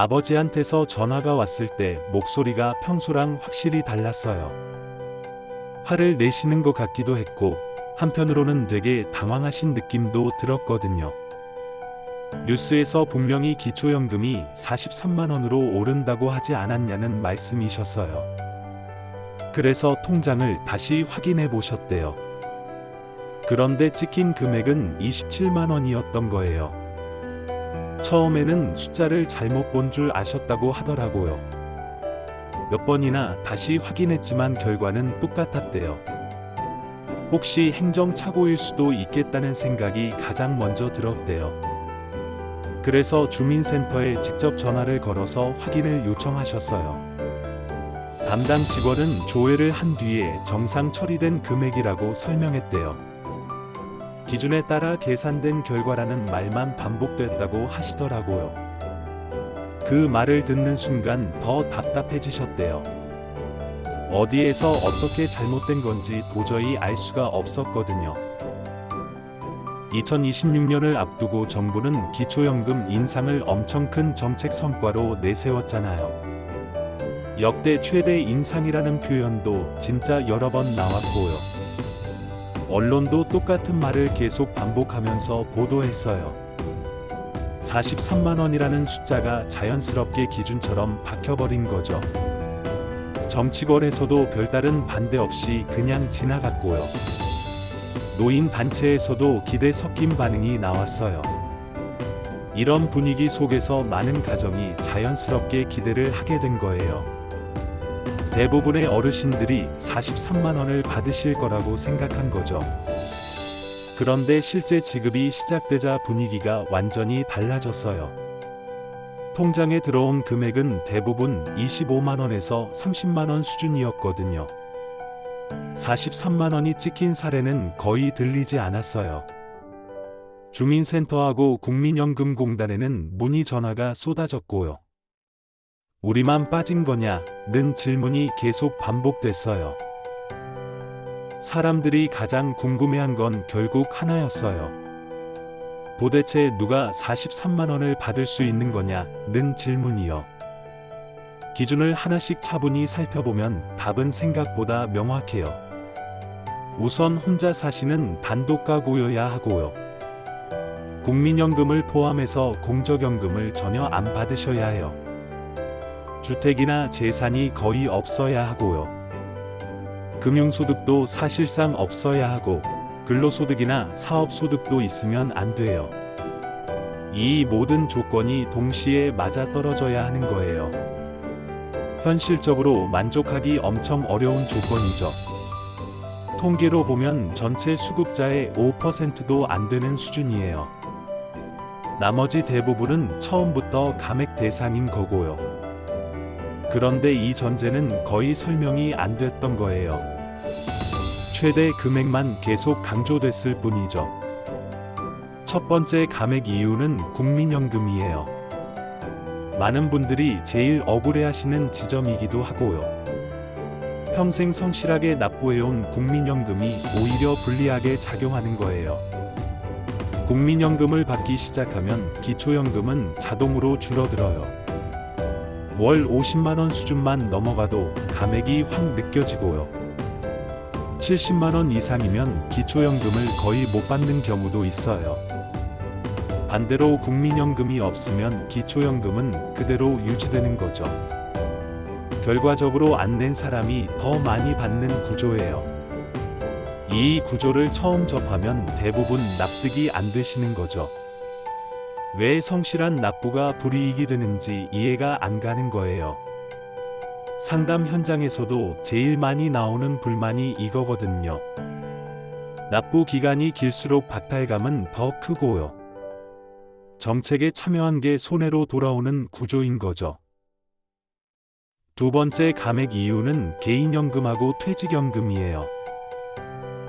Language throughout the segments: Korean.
아버지한테서 전화가 왔을 때 목소리가 평소랑 확실히 달랐어요. 화를 내시는 것 같기도 했고 한편으로는 되게 당황하신 느낌도 들었거든요. 뉴스에서 분명히 기초연금이 43만 원으로 오른다고 하지 않았냐는 말씀이셨어요. 그래서 통장을 다시 확인해 보셨대요. 그런데 찍힌 금액은 27만 원이었던 거예요. 처음에는 숫자를 잘못 본 줄 아셨다고 하더라고요. 몇 번이나 다시 확인했지만 결과는 똑같았대요. 혹시 행정착오일 수도 있겠다는 생각이 가장 먼저 들었대요. 그래서 주민센터에 직접 전화를 걸어서 확인을 요청하셨어요. 담당 직원은 조회를 한 뒤에 정상 처리된 금액이라고 설명했대요. 기준에 따라 계산된 결과라는 말만 반복됐다고 하시더라고요. 그 말을 듣는 순간 더 답답해지셨대요. 어디에서 어떻게 잘못된 건지 도저히 알 수가 없었거든요. 2026년을 앞두고 정부는 기초연금 인상을 엄청 큰 정책 성과로 내세웠잖아요. 역대 최대 인상이라는 표현도 진짜 여러 번 나왔고요. 언론도 똑같은 말을 계속 반복하면서 보도했어요. 43만 원이라는 숫자가 자연스럽게 기준처럼 박혀버린 거죠. 정치권에서도 별다른 반대 없이 그냥 지나갔고요. 노인 단체에서도 기대 섞인 반응이 나왔어요. 이런 분위기 속에서 많은 가정이 자연스럽게 기대를 하게 된 거예요. 대부분의 어르신들이 43만 원을 받으실 거라고 생각한 거죠. 그런데 실제 지급이 시작되자 분위기가 완전히 달라졌어요. 통장에 들어온 금액은 대부분 25만 원에서 30만 원 수준이었거든요. 43만 원이 찍힌 사례는 거의 들리지 않았어요. 주민센터하고 국민연금공단에는 문의 전화가 쏟아졌고요. 우리만 빠진 거냐?는 질문이 계속 반복됐어요. 사람들이 가장 궁금해한 건 결국 하나였어요. 도대체 누가 43만 원을 받을 수 있는 거냐?는 질문이요. 기준을 하나씩 차분히 살펴보면 답은 생각보다 명확해요. 우선 혼자 사시는 단독가구여야 하고요. 국민연금을 포함해서 공적연금을 전혀 안 받으셔야 해요. 주택이나 재산이 거의 없어야 하고요. 금융소득도 사실상 없어야 하고 근로소득이나 사업소득도 있으면 안 돼요. 이 모든 조건이 동시에 맞아떨어져야 하는 거예요. 현실적으로 만족하기 엄청 어려운 조건이죠. 통계로 보면 전체 수급자의 5%도 안 되는 수준이에요. 나머지 대부분은 처음부터 감액 대상인 거고요. 그런데 이 전제는 거의 설명이 안 됐던 거예요. 최대 금액만 계속 강조됐을 뿐이죠. 첫 번째 감액 이유는 국민연금이에요. 많은 분들이 제일 억울해하시는 지점이기도 하고요. 평생 성실하게 납부해온 국민연금이 오히려 불리하게 작용하는 거예요. 국민연금을 받기 시작하면 기초연금은 자동으로 줄어들어요. 월 50만 원 수준만 넘어가도 감액이 확 느껴지고요. 70만 원 이상이면 기초연금을 거의 못 받는 경우도 있어요. 반대로 국민연금이 없으면 기초연금은 그대로 유지되는 거죠. 결과적으로 안 낸 사람이 더 많이 받는 구조예요. 이 구조를 처음 접하면 대부분 납득이 안 되시는 거죠. 왜 성실한 납부가 불이익이 되는지 이해가 안 가는 거예요. 상담 현장에서도 제일 많이 나오는 불만이 이거거든요. 납부 기간이 길수록 박탈감은 더 크고요. 정책에 참여한 게 손해로 돌아오는 구조인 거죠. 두 번째 감액 이유는 개인연금하고 퇴직연금이에요.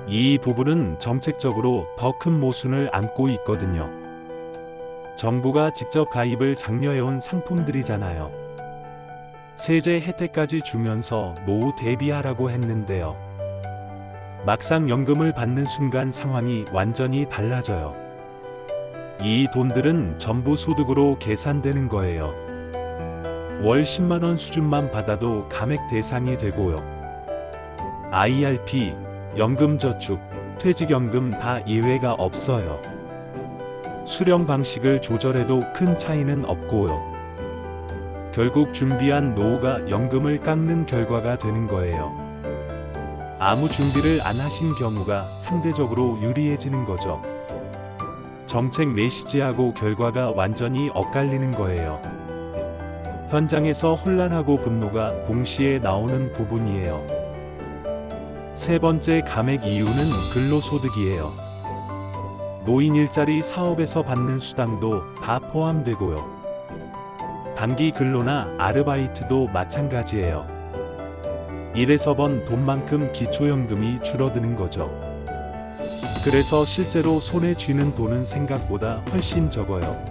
이 부분은 정책적으로 더 큰 모순을 안고 있거든요. 정부가 직접 가입을 장려해온 상품들이잖아요. 세제 혜택까지 주면서 노후 대비하라고 했는데요. 막상 연금을 받는 순간 상황이 완전히 달라져요. 이 돈들은 전부 소득으로 계산되는 거예요. 월 10만 원 수준만 받아도 감액 대상이 되고요. IRP, 연금저축, 퇴직연금 다 예외가 없어요. 수령 방식을 조절해도 큰 차이는 없고요. 결국 준비한 노후가 연금을 깎는 결과가 되는 거예요. 아무 준비를 안 하신 경우가 상대적으로 유리해지는 거죠. 정책 메시지하고 결과가 완전히 엇갈리는 거예요. 현장에서 혼란하고 분노가 동시에 나오는 부분이에요. 세 번째 감액 이유는 근로소득이에요. 노인 일자리 사업에서 받는 수당도 다 포함되고요. 단기 근로나 아르바이트도 마찬가지예요. 일에서 번 돈만큼 기초연금이 줄어드는 거죠. 그래서 실제로 손에 쥐는 돈은 생각보다 훨씬 적어요.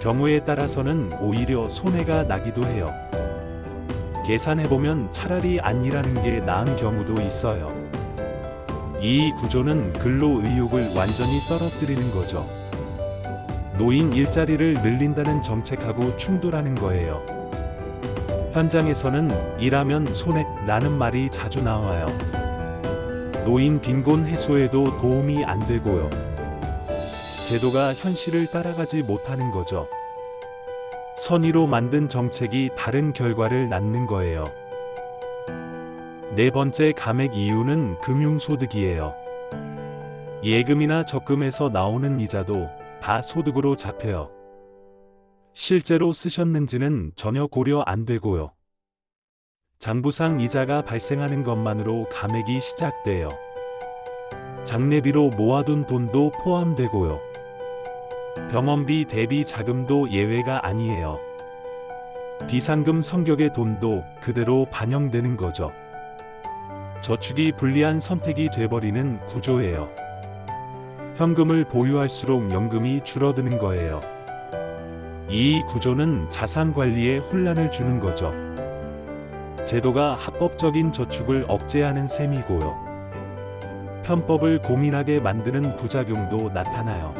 경우에 따라서는 오히려 손해가 나기도 해요. 계산해보면 차라리 안 일하는 게 나은 경우도 있어요. 이 구조는 근로 의욕을 완전히 떨어뜨리는 거죠. 노인 일자리를 늘린다는 정책하고 충돌하는 거예요. 현장에서는 일하면 손해 나는 말이 자주 나와요. 노인 빈곤 해소에도 도움이 안 되고요. 제도가 현실을 따라가지 못하는 거죠. 선의로 만든 정책이 다른 결과를 낳는 거예요. 네 번째 감액 이유는 금융소득이에요. 예금이나 적금에서 나오는 이자도 다 소득으로 잡혀요. 실제로 쓰셨는지는 전혀 고려 안 되고요. 장부상 이자가 발생하는 것만으로 감액이 시작돼요. 장례비로 모아둔 돈도 포함되고요. 병원비 대비 자금도 예외가 아니에요. 비상금 성격의 돈도 그대로 반영되는 거죠. 저축이 불리한 선택이 돼버리는 구조예요. 현금을 보유할수록 연금이 줄어드는 거예요. 이 구조는 자산 관리에 혼란을 주는 거죠. 제도가 합법적인 저축을 억제하는 셈이고요. 편법을 고민하게 만드는 부작용도 나타나요.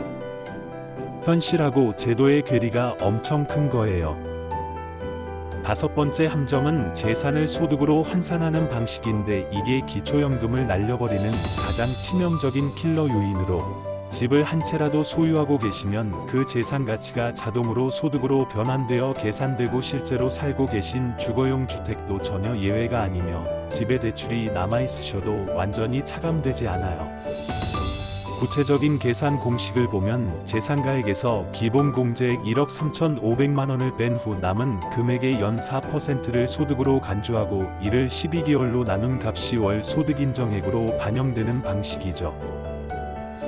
현실하고 제도의 괴리가 엄청 큰 거예요. 다섯 번째 함정은 재산을 소득으로 환산하는 방식인데 이게 기초연금을 날려버리는 가장 치명적인 킬러 요인으로 집을 한 채라도 소유하고 계시면 그 재산 가치가 자동으로 소득으로 변환되어 계산되고 실제로 살고 계신 주거용 주택도 전혀 예외가 아니며 집에 대출이 남아있으셔도 완전히 차감되지 않아요. 구체적인 계산 공식을 보면 재산가액에서 기본공제액 1억 3,500만 원을 뺀 후 남은 금액의 연 4%를 소득으로 간주하고 이를 12개월로 나눈 값이 월 소득인정액으로 반영되는 방식이죠.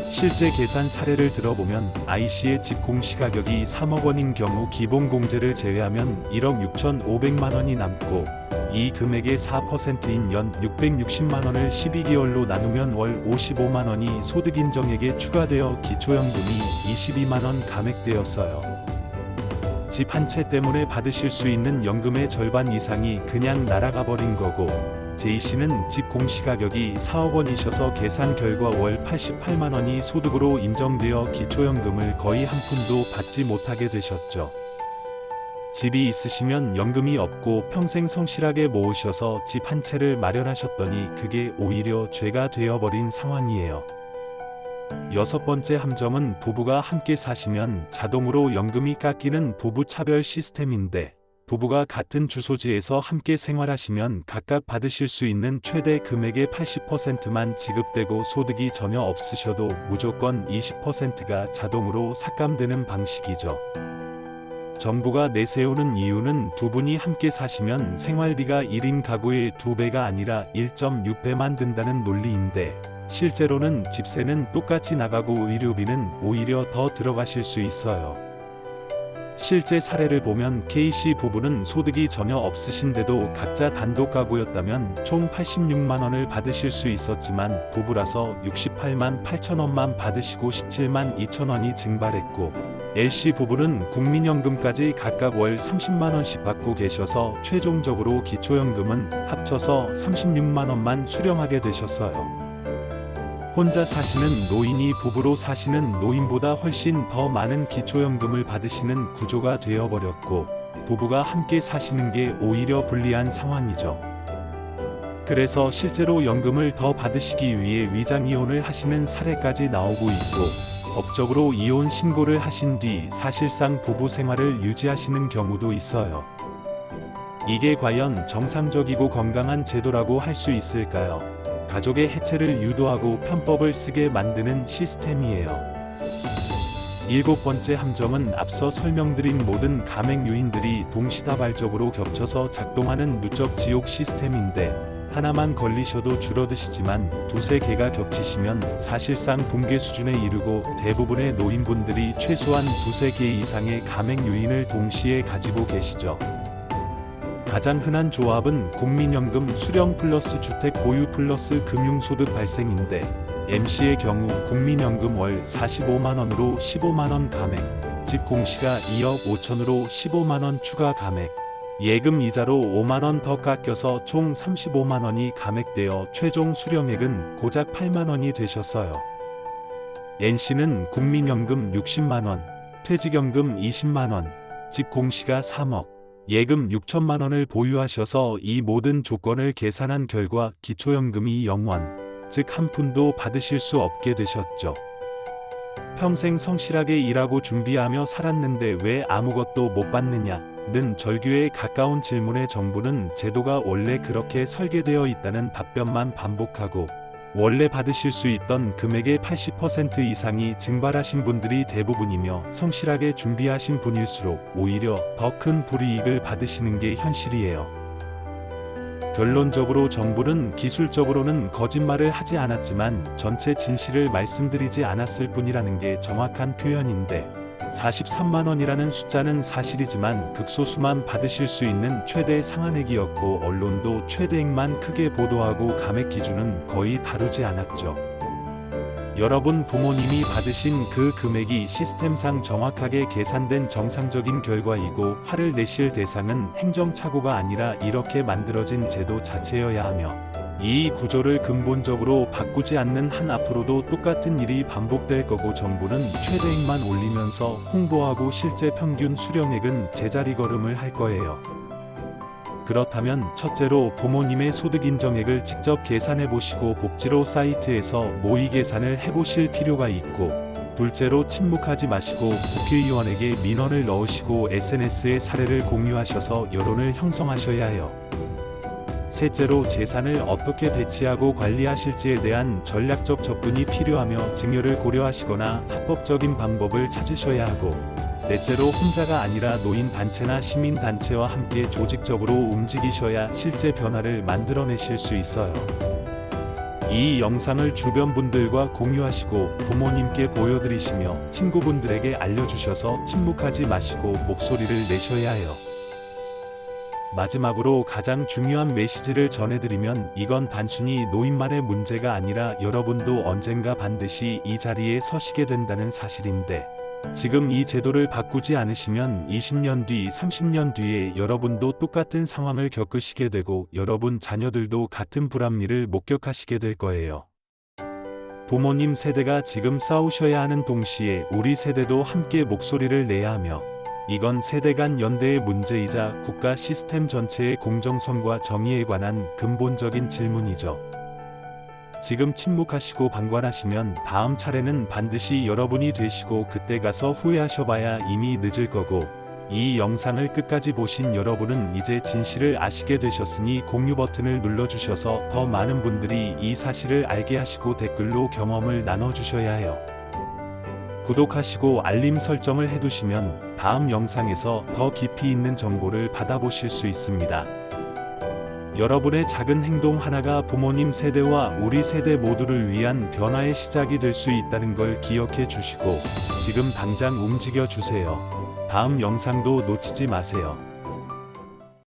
실제 계산 사례를 들어보면 IC의 집 공시가격이 3억 원인 경우 기본공제를 제외하면 1억 6,500만 원이 남고 이 금액의 4%인 연 660만 원을 12개월로 나누면 월 55만 원이 소득인정액에 추가되어 기초연금이 22만 원 감액되었어요. 집 한 채 때문에 받으실 수 있는 연금의 절반 이상이 그냥 날아가 버린 거고 J씨는 집 공시가격이 4억 원이셔서 계산 결과 월 88만 원이 소득으로 인정되어 기초연금을 거의 한 푼도 받지 못하게 되셨죠. 집이 있으시면 연금이 없고 평생 성실하게 모으셔서 집 한 채를 마련하셨더니 그게 오히려 죄가 되어버린 상황이에요. 여섯 번째 함정은 부부가 함께 사시면 자동으로 연금이 깎이는 부부 차별 시스템인데 부부가 같은 주소지에서 함께 생활하시면 각각 받으실 수 있는 최대 금액의 80%만 지급되고 소득이 전혀 없으셔도 무조건 20%가 자동으로 삭감되는 방식이죠. 정부가 내세우는 이유는 두 분이 함께 사시면 생활비가 1인 가구의 2배가 아니라 1.6배만 든다는 논리인데 실제로는 집세는 똑같이 나가고 의료비는 오히려 더 들어가실 수 있어요. 실제 사례를 보면 K씨 부부는 소득이 전혀 없으신데도 각자 단독 가구였다면 총 86만 원을 받으실 수 있었지만 부부라서 68만 8천 원만 받으시고 17만 2천 원이 증발했고 L씨 부부는 국민연금까지 각각 월 30만 원씩 받고 계셔서 최종적으로 기초연금은 합쳐서 36만 원만 수령하게 되셨어요. 혼자 사시는 노인이 부부로 사시는 노인보다 훨씬 더 많은 기초연금을 받으시는 구조가 되어버렸고 부부가 함께 사시는 게 오히려 불리한 상황이죠. 그래서 실제로 연금을 더 받으시기 위해 위장 이혼을 하시는 사례까지 나오고 있고, 법적으로 이혼 신고를 하신 뒤 사실상 부부 생활을 유지하시는 경우도 있어요. 이게 과연 정상적이고 건강한 제도라고 할 수 있을까요? 가족의 해체를 유도하고 편법을 쓰게 만드는 시스템이에요. 7번째 함정은 앞서 설명드린 모든 가맹 요인들이 동시다발적으로 겹쳐서 작동하는 누적 지옥 시스템인데, 하나만 걸리셔도 줄어드시지만 두세 개가 겹치시면 사실상 붕괴 수준에 이르고, 대부분의 노인분들이 최소한 두세 개 이상의 가맹 요인을 동시에 가지고 계시죠. 가장 흔한 조합은 국민연금 수령 플러스 주택 보유 플러스 금융소득 발생인데, MC의 경우 국민연금 월 45만원으로 15만원 감액, 집 공시가 2억 5천으로 15만원 추가 감액, 예금 이자로 5만원 더 깎여서 총 35만원이 감액되어 최종 수령액은 고작 8만원이 되셨어요. NC는 국민연금 60만원, 퇴직연금 20만원, 집 공시가 3억, 예금 6천만원을 보유하셔서 이 모든 조건을 계산한 결과 기초연금이 0원, 즉 한 푼도 받으실 수 없게 되셨죠. 평생 성실하게 일하고 준비하며 살았는데 왜 아무것도 못 받느냐? 는 절규에 가까운 질문에 정부는 제도가 원래 그렇게 설계되어 있다는 답변만 반복하고, 원래 받으실 수 있던 금액의 80% 이상이 증발하신 분들이 대부분이며 성실하게 준비하신 분일수록 오히려 더 큰 불이익을 받으시는 게 현실이에요. 결론적으로 정부는 기술적으로는 거짓말을 하지 않았지만 전체 진실을 말씀드리지 않았을 뿐이라는 게 정확한 표현인데, 43만원이라는 숫자는 사실이지만 극소수만 받으실 수 있는 최대 상한액이었고, 언론도 최대액만 크게 보도하고 감액 기준은 거의 다루지 않았죠. 여러분 부모님이 받으신 그 금액이 시스템상 정확하게 계산된 정상적인 결과이고, 화를 내실 대상은 행정착오가 아니라 이렇게 만들어진 제도 자체여야 하며, 이 구조를 근본적으로 바꾸지 않는 한 앞으로도 똑같은 일이 반복될 거고, 정부는 최대액만 올리면서 홍보하고 실제 평균 수령액은 제자리 걸음을 할 거예요. 그렇다면 첫째로 부모님의 소득 인정액을 직접 계산해 보시고 복지로 사이트에서 모의 계산을 해보실 필요가 있고, 둘째로 침묵하지 마시고 국회의원에게 민원을 넣으시고 SNS에 사례를 공유하셔서 여론을 형성하셔야 해요. 셋째로 재산을 어떻게 배치하고 관리하실지에 대한 전략적 접근이 필요하며 증여를 고려하시거나 합법적인 방법을 찾으셔야 하고, 넷째로 혼자가 아니라 노인단체나 시민단체와 함께 조직적으로 움직이셔야 실제 변화를 만들어내실 수 있어요. 이 영상을 주변 분들과 공유하시고 부모님께 보여드리시며 친구분들에게 알려주셔서 침묵하지 마시고 목소리를 내셔야 해요. 마지막으로 가장 중요한 메시지를 전해드리면, 이건 단순히 노인만의 문제가 아니라 여러분도 언젠가 반드시 이 자리에 서시게 된다는 사실인데, 지금 이 제도를 바꾸지 않으시면 20년 뒤, 30년 뒤에 여러분도 똑같은 상황을 겪으시게 되고, 여러분 자녀들도 같은 불합리를 목격하시게 될 거예요. 부모님 세대가 지금 싸우셔야 하는 동시에 우리 세대도 함께 목소리를 내야 하며, 이건 세대 간 연대의 문제이자 국가 시스템 전체의 공정성과 정의에 관한 근본적인 질문이죠. 지금 침묵하시고 방관하시면 다음 차례는 반드시 여러분이 되시고, 그때 가서 후회하셔봐야 이미 늦을 거고, 이 영상을 끝까지 보신 여러분은 이제 진실을 아시게 되셨으니 공유 버튼을 눌러주셔서 더 많은 분들이 이 사실을 알게 하시고 댓글로 경험을 나눠주셔야 해요. 구독하시고 알림 설정을 해두시면 다음 영상에서 더 깊이 있는 정보를 받아보실 수 있습니다. 여러분의 작은 행동 하나가 부모님 세대와 우리 세대 모두를 위한 변화의 시작이 될 수 있다는 걸 기억해 주시고 지금 당장 움직여 주세요. 다음 영상도 놓치지 마세요.